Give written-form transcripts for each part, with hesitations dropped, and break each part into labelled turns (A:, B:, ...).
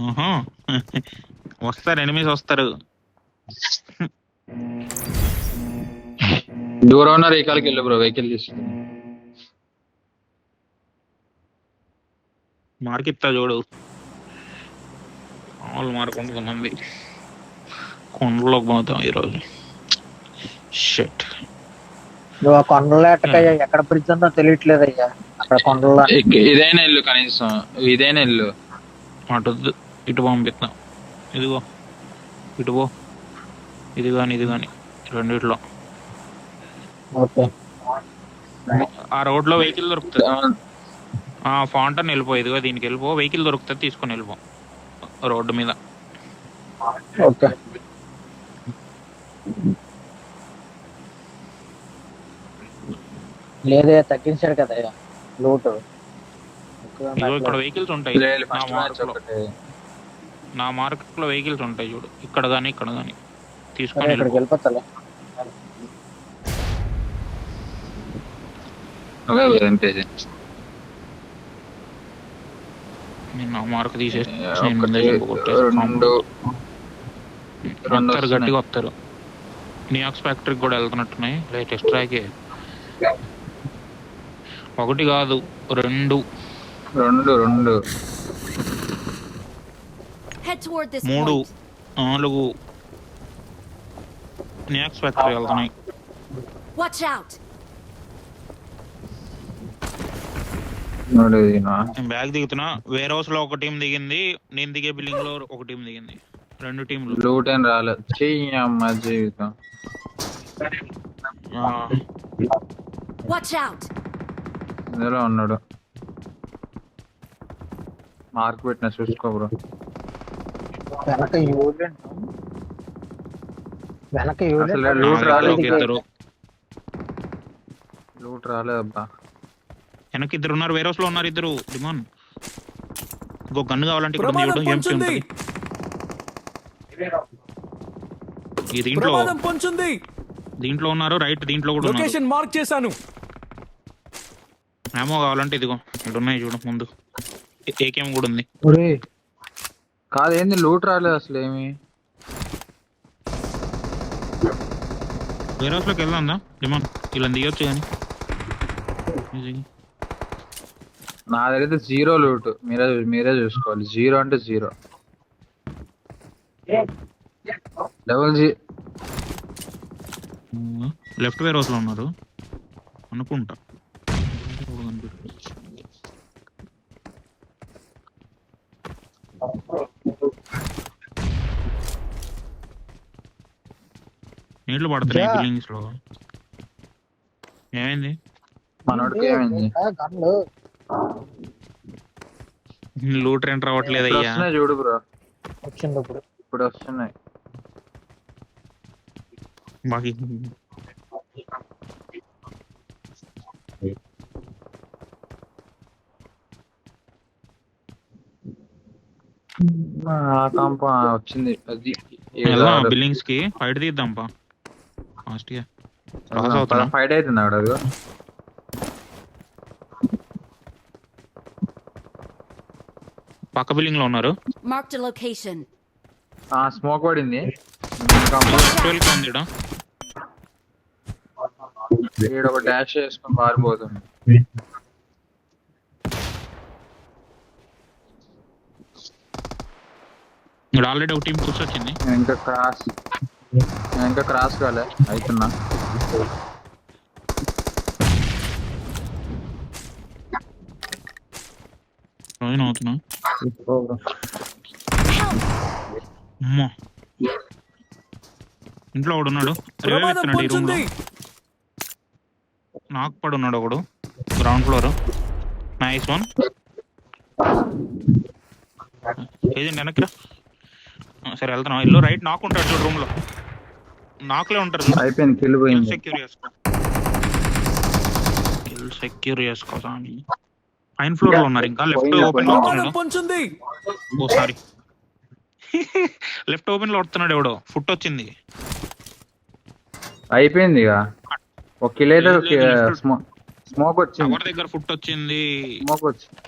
A: ఆహా. వస్తారు, ఎనిమిస్ వస్తారు.
B: దూరం ఉన్న రేఖలకి వెళ్ళు బ్రో, వెహికల్ తీసుకుని.
A: మార్క్ ఇస్తా చూడు. ఆల్ మార్క్ ఉంటుంది మంది. కొండలోకి పోతాం ఈరోజు. షట్.
C: నువ్వు ఆ కొండలో ఎట్టకయ్యా, ఎక్కడ బ్రిడ్జ్ ఉందో తెలియట్లేదయ్యా అక్కడ కొండల్లో.
B: ఇదైనా ఇల్లు కనీసం, ఇదైనా ఇల్లు.
A: అటొద్దు, ఇటు పంపిస్తాం. ఇదిగో ఇటు పో. ఇది కానీ రెండిట్లో.
C: ఓకే.
A: ఆ రోడ్ లో వెహికల్ దొరుకుతుంది. ఆ ఫౌంటైన్ వెళ్ళిపో. ఇదిగో దీనికి వెళ్ళిపో, వెహికల్ దొరుకుతుంది, తీసుకొని వెళ్ళిపో రోడ్డు మీద.
C: ఓకే. లేదే, తగ్గించాడు కదయ్యా లూటు.
A: ఇదిగో ఇక్కడ వెహికల్స్ ఉంటాయి. నా మార్క్ లో వెహికల్స్ ఉంటాయి చూడు, ఇక్కడ కానీ తీసుకొని
C: ఇక్కడికి వెళ్ళిపోతా.
A: నేను ఆ మార్క్ తీసేసి గట్టిగా వస్తారు. నియాక్స్ ఫ్యాక్టరీకి కూడా వెళ్తున్నట్టున్నాయి. Latest trachea. ఒకటి కాదు, రెండు,
B: 2
A: 3 4 నియాక్స్ ఫ్యాక్టరీ వెళ్తున్నాయి. నేను బ్యాగ్ దిగుతున్నా. వేర్ హౌస్ లో ఒక టీం దిగింది, నేను దిగే బిల్డింగ్ లో ఒక టీం దిగింది. 2 టీంలు.
B: లూట్ అని రాలేదు. చెయ్యమ్మ జీవితం. ఇందులో ఉన్నాడు. మార్క్ పెట్టిన చూసుకో బ్రో. లూట్ రాలేదబ్బా.
A: వెనక్కి 2 ఉన్నారు, వేర్ హౌస్ లో ఉన్నారు 2. డిమాన్ ఇంకో గన్ను కావాలంటే ఇక్కడ దీంట్లో ఉన్నారు. రైట్, దీంట్లో కూడా
D: లొకేషన్ మార్క్ చేశాను.
A: ఏమో కావాలంటే ఇదిగో ఇక్కడ ఉన్నాయి చూడు, ముందు ఏకేం కూడా ఉంది.
B: కాదు, ఏంది లూట్ రాలేదు అసలు ఏమి.
A: వేర్ హౌస్ లోకి వెళ్దా డిమాన్? ఇలా దిగొచ్చు కానీ
B: నా దగ్గర 0 లూట్. మీరే చూసుకోవాలి. 0 అంటే 0.
A: లెఫ్ట్ వేర్ హౌస్ లో ఉన్నారు అనుకుంటా. నీళ్లు పడుతున్నాయి బిల్డింగ్స్ లో. ఏమైంది
B: మనోడికి? ఏమైంది?
A: లూట్ రెంట్ రావట్లేదు అయ్యా.
B: చూడు బ్రో,
C: వచ్చింది
B: ఇప్పుడు వస్తున్నాయి.
A: బాకీ
B: వచ్చింది. అది
A: బిల్డింగ్స్ కి ఫైట్ తీద్దాంపా. ఫాస్ట్ గా
B: ఫైట్ అవుతుంది అక్కడ. అది
A: పక్క బిల్డింగ్ లో ఉన్నారు.
B: స్మోక్ పడింది. ఒక డాష్ చేసుకొని పారిపోతుంది.
A: ఇక్కడ ఆల్రెడీ ఒక టీం కూర్చొచ్చింది.
B: ఇంకా క్రాస్ కాలే అవుతున్నా.
A: అవుతున్నా. ఇంట్లో ఒకడు ఉన్నాడు. ఈ రూమ్ లో నాకు పడి ఉన్నాడు ఒకడు, ground floor. Nice one. Agent వెనక్కి రా. సరే వెళ్తున్నా. ఇల్లు రైట్ నాకు ఉంటాడు చూడు, రూమ్ లో నాకులే ఉంటారు.
B: అయిపోయింది, కిల్ పోయింది.
A: సెక్యూర్ చేసుకో. పైన ఫ్లోర్ లో ఉన్నారు. ఇంకా లెఫ్ట్ ఓపెన్ లో వస్తున్నాడు. ఓ సారీ, లెఫ్ట్ ఓపెన్ లో వస్తున్నాడు ఎవడో. ఫుట్ వచ్చింది.
B: అయిపోయింది ఇక. ఒక కిల్ అయితే స్మోక్ వచ్చింది.
A: ఎవరి దగ్గర ఫుట్ వచ్చింది?
B: స్మోక్ వచ్చింది.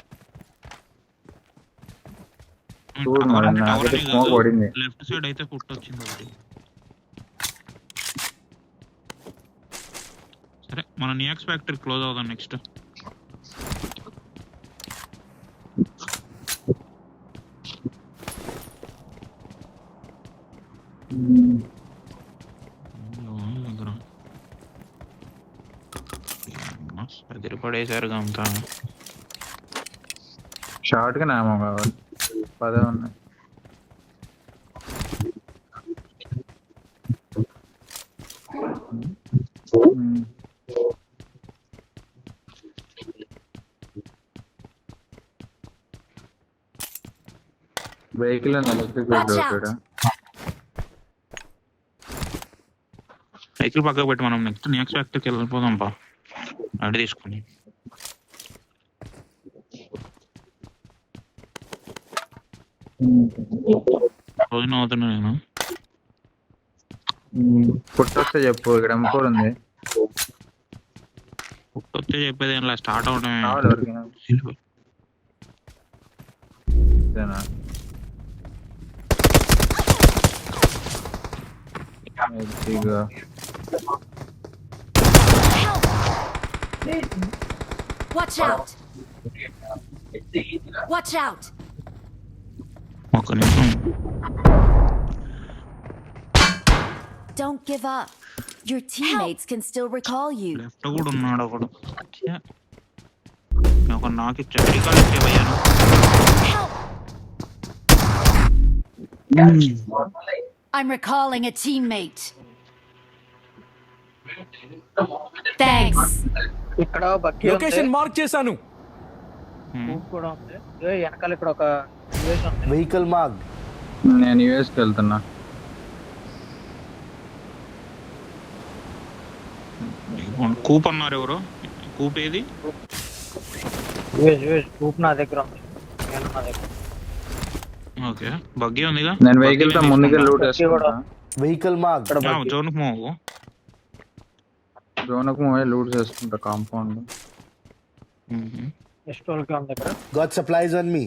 B: చూడు మరి, నాకైతే స్మోక్ పడింది.
A: లెఫ్ట్ సైడ్ అయితే ఫుట్ వచ్చింది ఒకటి. సరే మన నియాక్స్ ఫ్యాక్టరీ క్లోజ్ అవుదాం నెక్స్ట్. ఎదిరిపడేశారు అంతా.
B: షార్ట్ గా నామో కావాలి, 10 ఉన్నాయి. Vehicle electric vehicle.
A: సైకిల్ పక్కకు పెట్టి మనం నెక్స్ట్ ఫ్యాక్టరీకి వెళ్ళిపోదాం పా, అడి తీసుకుని. రోజున అవుతున్నా నేను.
B: పుట్టొస్తే చెప్పు, ఇక్కడ M4 ఉంది.
A: పుట్టొస్తే చెప్పేది ఏం స్టార్ట్ అవడమే.
B: కావాలి ఎవరికైనా? ఇదేనా? ఇదిగో.
D: Watch out! Watch out!
A: ఒక్క నిమిషం.
D: Don't give up. Your teammates can still recall you.
A: Left కూడా ఉన్నాడు ఒకడు. ఒక నాకు చెట్టు call ఇచ్చేవయ్యాను.
D: I'm recalling a teammate. Thanks.
C: ఇక్కడ బక్కి
E: లొకేషన్ మార్క్ చేశాను.
C: కూడా ఉంది. వెనకాల ఇక్కడ ఒక US ఉంది.
E: Vehicle mark.
B: నేను US కి వెళ్తున్నా.
A: కూప్ అన్నారు ఎవరు? కూప్ ఏది?
C: US కూప్ నా దగ్గర ఉంది. నేను నా దగ్గర.
A: ఓకే బగ్గీ ఉందిగా.
B: నేను వెహికల్ తో ముందుకే లూట్ చేసుకుంటా.
E: Vehicle mark.
A: జోన్కి మూవ్.
B: జోన్కు మూవ్ లూట్ చేసుకుంటా కాంపౌండ్.
C: ఎస్టోల్ కి ఉంది ఇక్కడ.
E: Got supplies on me.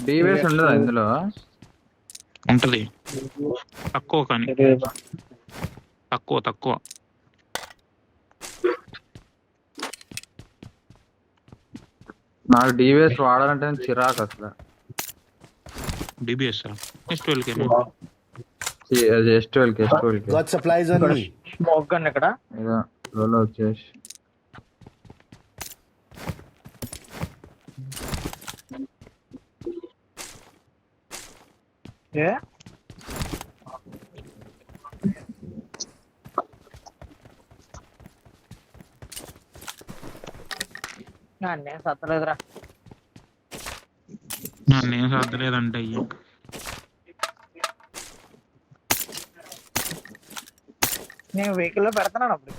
B: డివేస్ ఉండదా ఇందులో?
A: ఉంటది తక్కువ, కానీ తక్కువ.
B: నాకు డివేస్ వాడాలంటే చిరాకు అసలు.
A: DBS S12
B: S12
E: got supplies on me.
C: Smoke gun ఇక్కడ.
B: ఏదో రోలో వచ్చేసి
C: ఏ నేను సత్తలేదురా.
A: నేను సర్దలేదంటే అయ్యి.
C: నేను వెహికల్ లో పెడతాను అప్పుడు.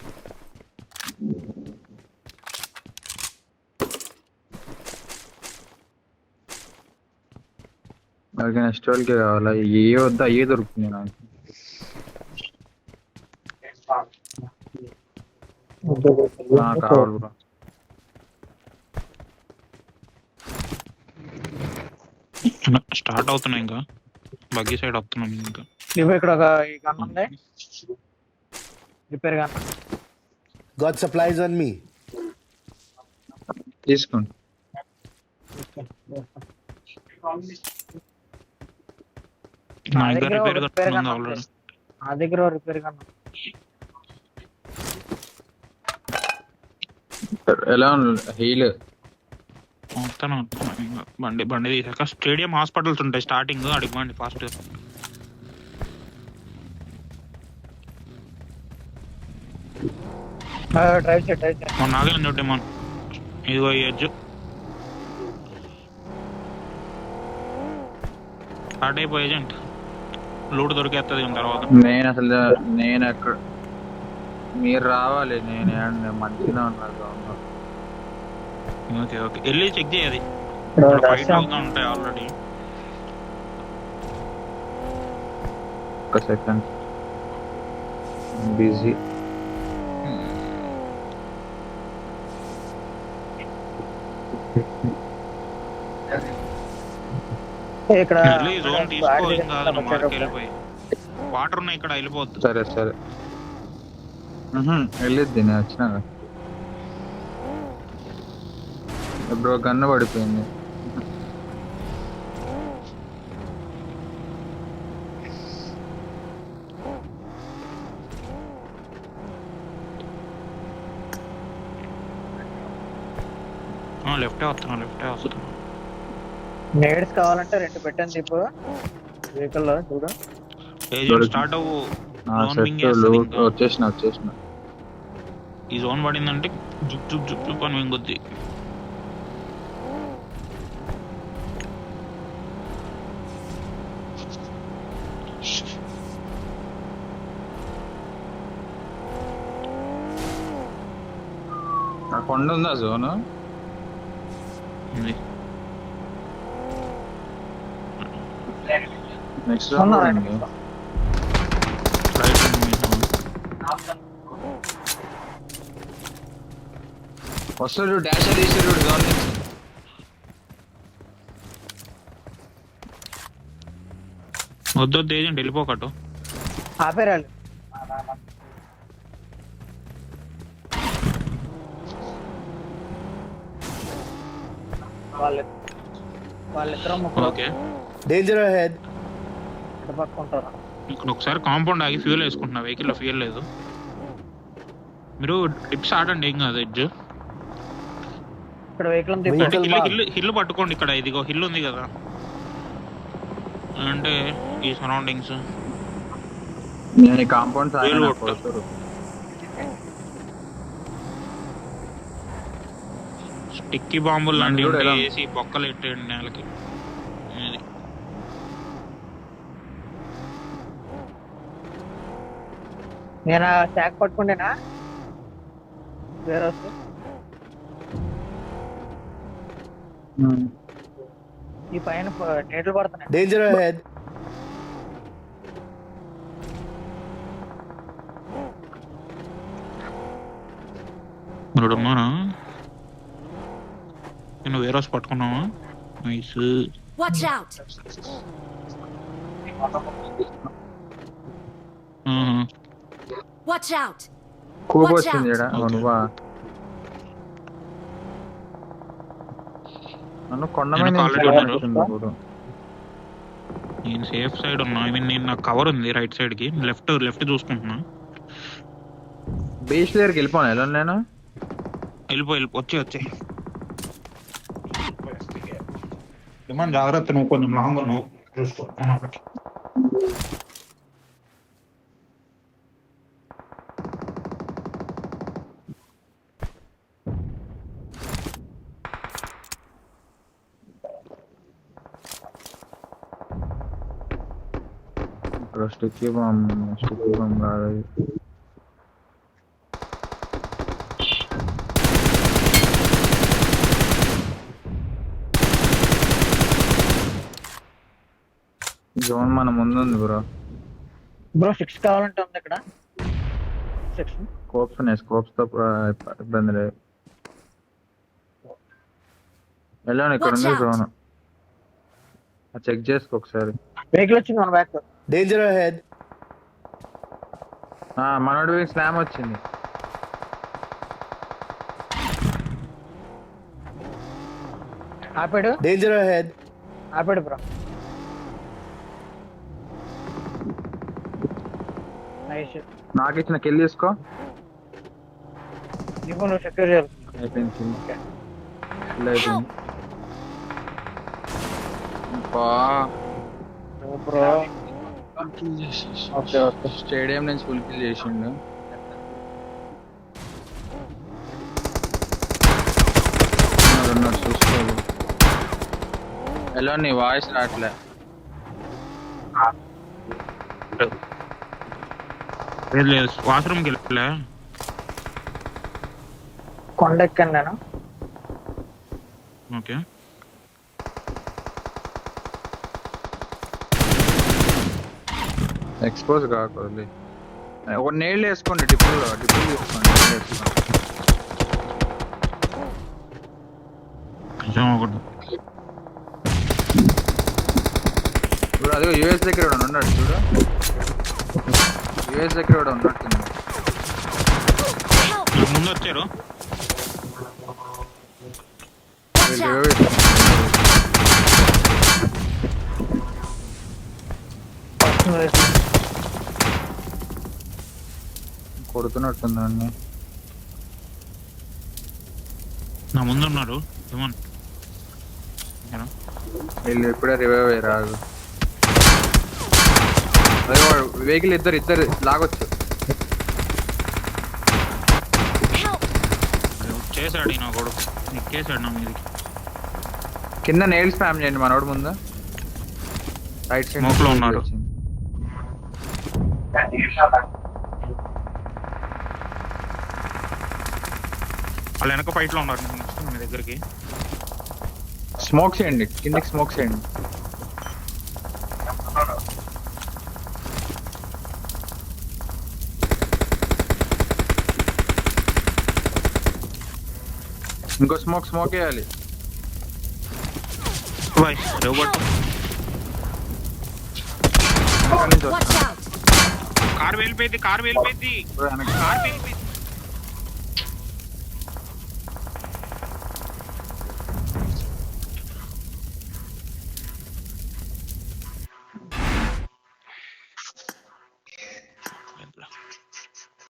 B: ఎవరికైనా S12 కావాలా? ఏ వద్దా? ఏ దొరుకుతుంది నాకు? కావాలి బ్రో.
A: స్టార్ట్ అవుతున్నాయి ఇంకా, బగ్గీ సైడ్ వస్తున్నాం ఇంకా.
C: ఇవి ఇక్కడ ఒక ఈ గన్ ఉంది, repair gun.
E: Got supplies on me.
B: తీసుకోండి.
A: నా దగ్గర రిపేర్ ఉంది ఆల్రెడీ.
C: నా దగ్గర రిపేర్ గన్.
B: ఎలా హీల్
A: వస్తాను బండి తీసాక. స్టేడియం హాస్పిటల్స్ ఉంటాయి స్టార్టింగ్, అడిగి బండి ఫాస్ట్.
C: డ్రైవ్ చేయి.
A: నాగే చోటే మన ఇదిగో ఈ ఎడ్జ్ స్టార్ట్ అయిపోయి ఏజెంట్ లూట్ దొరికేస్తుంది తర్వాత.
B: నేను ఎక్కడ మీరు రావాలి. నేను మంచిగా ఉన్నారు.
A: ఓకే వెళ్ళి చెక్ చేయాలి. ఫైట్ అవుతూ ఉంటాయి ఆల్రెడీ.
B: ఒక సెకండ్ బిజీ.
C: ఇక్కడ
A: వెళ్ళి జోన్ తీసుకో, ఏం కాదు, నువ్వు మార్క్ వెళ్ళిపోయి. వాటర్ ఉన్నాయి ఇక్కడ, వెళ్ళిపోద్దు.
B: సరే సరే. వెళ్ళిద్ది, నేను వచ్చినా బ్రో. గన్ను పడిపోయింది.
A: లెఫ్టే వస్తున్నా.
C: నేడ్స్ కావాలంటే 2 పెట్టండి ఇప్పుడు వెహికల్ లో చూడు.
A: ఏజెంట్ స్టార్ట్ అవ్వు. జోన్ వింగ్ చేస్తుంది ఇంకా.
B: వచ్చేసిన.
A: ఈ జోన్ పడిందంటే జుప్ అని వింగొద్ది.
B: ఆ కొండ ఉందా జోన్?
A: ఉంది.
B: నెక్స్ట్
C: అవునా?
A: రైట్
B: వస్తాడు. డాష్ తీసాడు జోన్ నుంచి.
A: వద్దొద్దు ఏజెంట్, వెళ్ళిపోకట్టు.
C: ఆపేరాళ్ళు. వాళ్ళిద్దరం ముగ్గురు
A: ఓకే,
E: Danger ahead.
C: ఇటు పక్క ఉంటారు.
A: ఇక్కడ ఒకసారి కాంపౌండ్ ఆగి ఫ్యూల్ వేసుకుంటున్నా. వెహికల్లో ఫ్యూల్ లేదు. మీరు టిప్స్ ఆడండి, ఏం కాదు. ఎడ్జ్
C: ఇక్కడ వెహికల్
A: అంటే
E: Vehicle
A: హిల్ పట్టుకోండి. ఇక్కడ ఇదిగో హిల్ ఉంది కదా, అంటే ఈ సరౌండింగ్స్.
B: నేను కాంపౌండ్
A: వేలు కొట్టు. స్టిక్కీ బాంబులు లాంటివి
B: కూడా
A: ఉంటే
B: ఎలా?
A: వేసి బొక్కలు ఎట్టేయండి నేలకి. ఇది.
C: నేను ట్యాగ్ పట్టుకుంటేనా వేరే వస్తే ఈ పైన నీళ్లు పడుతున్నాయి.
E: Danger ahead.
A: మీరు ఉన్నారా? నేను వేరే రోజు పట్టుకున్నావా? Nice.
D: Watch out! Watch out!
B: కూపు
D: Watch
B: వచ్చింది
D: out.
B: ఈడ. నువ్వా? నన్ను కొండ మీద
A: నేను
B: నుంచి
A: already ఉన్నాను.
B: వచ్చింది ఇప్పుడు.
A: నేను సేఫ్ సైడ్ ఉన్నా. ఐ మీన్ నేను నాకు కవర్ ఉంది రైట్ సైడ్ కి. లెఫ్ట్ చూసుకుంటున్నా.
B: బీచ్ దగ్గరికి వెళ్ళిపోను. ఎలా నేను
A: వెళ్ళిపో వచ్చి ఏమన్నా జాగ్రత్త, నువ్వు కొంచెం లాంగ్ నువ్వు చూసుకో.
B: ఇక్కడ స్టిక్కీ బాంబ్ కాదు. జోన్ మన ముందు ఉంది బ్రో.
C: బ్రో 6 కావాలంటే ఉంది ఇక్కడ 6.
B: స్కోప్స్ ఉన్నాయి. స్కోప్స్ తో ఇబ్బంది లేదు. వెళ్ళాను. ఇక్కడ ఉంది జోన్. చెక్ చేసుకో ఒకసారి.
C: వెహికల్ వచ్చింది మన బ్యాక్.
E: Danger ahead.
B: మనోడి స్లామ్ వచ్చింది.
C: ఆపాడు.
E: Danger ahead.
C: ఆపాడు బ్రో. నైస్.
B: నాకు ఇచ్చిన కిల్ తీసుకో.
C: నీకు నువ్వు సెక్యూర్ చేయాలి.
B: అయిపోయింది. కిల్ అయిపోయింది.
C: బ్రో
B: ఓకే స్టేడియం నుంచి ఫుల్ కిల్ చేసిండు. చూసుకోవాలి. ఎలా నీ వాయిస్ రావట్లే.
A: వాష్రూమ్కి వెళ్ళలే.
C: కొండ ఎక్కాను నేను.
A: ఓకే,
B: ఎక్స్పోజ్ కాకూడదు. ఒక నేళ్ళు వేసుకోండి. డిప్పులు తీసుకోండి.
A: కొంచెం ఒకటి
B: ఇప్పుడు అదే యూఎస్ దగ్గర కూడా ఉన్నాడు చూడు. యూఎస్ దగ్గర కూడా ఉన్నట్టుంది.
D: Help!
A: నాకు ముందు వచ్చారు.
D: Watch out!
B: కొడుతున్నట్టుంది అన్ని.
A: నా ముందు ఉన్నారు ఏమన్
B: వీళ్ళు ఇప్పుడే రివైవ్ అయ్యి రాదు. అదే వాడు వెహికల్ ఇద్దరు లాగొచ్చు.
D: Help!
A: చేశాడు నా కొడుకు ఎక్కేసాడు నా మీదకి.
B: కింద నెయిల్ స్పామ్ చేయండి మనోడు ముందు. రైట్ సైడ్
A: Smoke లో ఉన్నాడు. వాళ్ళ వెనక ఫైట్ లో ఉన్నారు. నేను వస్తాను మీ దగ్గరికి.
B: స్మోక్ చేయండి, కిందకి స్మోక్ చేయండి. ఇంకో స్మోక్ వేయాలి.
A: బాయ్ రేవట్
B: వెనక నుంచి
D: Watch
B: వస్తాను.
D: out!
A: కార్ వెళ్ళిపోయింది.
B: వెనక.
A: కార్ వెళ్ళిపోయింది.